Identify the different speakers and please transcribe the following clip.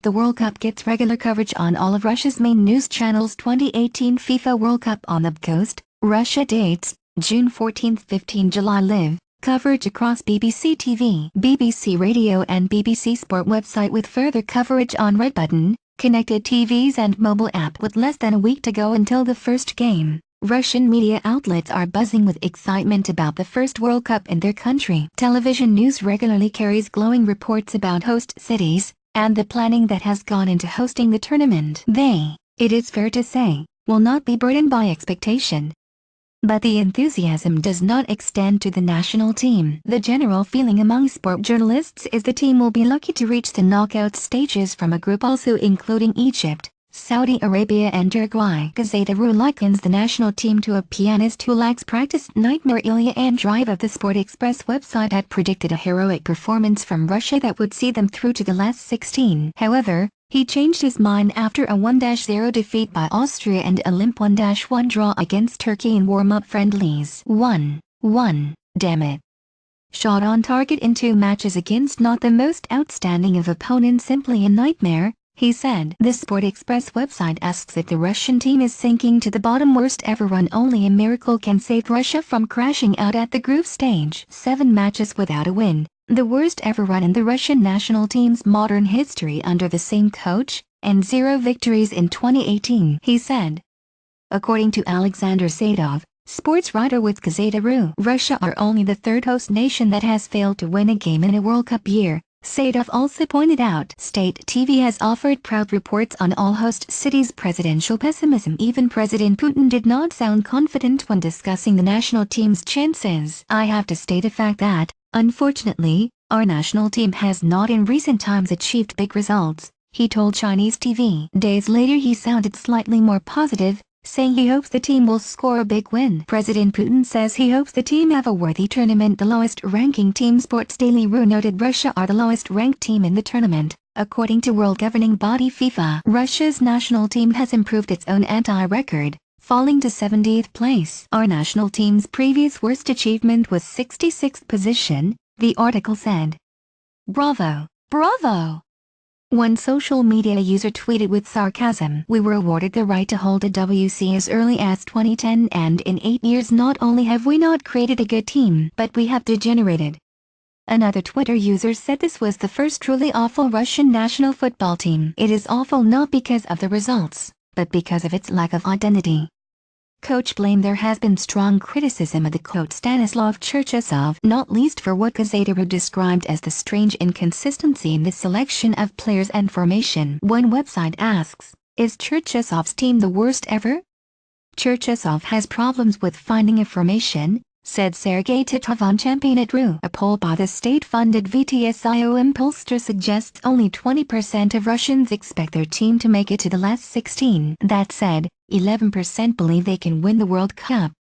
Speaker 1: The World Cup gets regular coverage on all of Russia's main news channels. 2018 FIFA World Cup on the coast, Russia. Dates, June 14–15 July. Live coverage across BBC TV, BBC Radio and BBC Sport website with further coverage on Red Button, connected TVs and mobile app. With less than a week to go until the first game, Russian media outlets are buzzing with excitement about the first World Cup in their country. Television news regularly carries glowing reports about host cities, and the planning that has gone into hosting the tournament. They, it is fair to say, will not be burdened by expectation. But the enthusiasm does not extend to the national team. The general feeling among sport journalists is the team will be lucky to reach the knockout stages from a group also including Egypt, Saudi Arabia and Uruguay. Gazeta.ru likens the national team to a pianist who lacks practice. Nightmare. Ilya Andreev of the Sport Express website had predicted a heroic performance from Russia that would see them through to the last 16. However, he changed his mind after a 1-0 defeat by Austria and a limp 1-1 draw against Turkey in warm-up friendlies. 1-1, damn it. Shot on target in 2 matches against not the most outstanding of opponents. Simply a nightmare, he said. The Sport Express website asks if the Russian team is sinking to the bottom. Worst ever run. Only a miracle can save Russia from crashing out at the group stage. 7 matches without a win, the worst ever run in the Russian national team's modern history under the same coach, and 0 victories in 2018, he said. According to Alexander Sadov, sports writer with Gazeta.ru, Russia are only the 3rd host nation that has failed to win a game in a World Cup year. Sadov also pointed out state TV has offered proud reports on all host cities' presidential pessimism. Even President Putin did not sound confident when discussing the national team's chances. I have to state a fact that, unfortunately, our national team has not in recent times achieved big results, he told Chinese TV. Days later he sounded slightly more positive, saying he hopes the team will score a big win. President Putin says he hopes the team have a worthy tournament. The lowest-ranking team. Sports Daily.ru noted Russia are the lowest-ranked team in the tournament, according to world governing body FIFA. Russia's national team has improved its own anti-record, falling to 70th place. Our national team's previous worst achievement was 66th position, the article said. Bravo! Bravo! One social media user tweeted with sarcasm, "We were awarded the right to hold a WC as early as 2010 and in 8 years not only have we not created a good team, but we have degenerated." Another Twitter user said this was the first truly awful Russian national football team. It is awful not because of the results, but because of its lack of identity. Coach blame. There has been strong criticism of the coach Stanislav Cherchesov, not least for what Gazeta.ru described as the strange inconsistency in the selection of players and formation. One website asks, is Cherchesov's team the worst ever? Cherchesov has problems with finding a formation, said Sergei Titrov on Champion.ru. A poll by the state-funded VTSIO Impulster suggests only 20% of Russians expect their team to make it to the last 16. That said, 11% believe they can win the World Cup.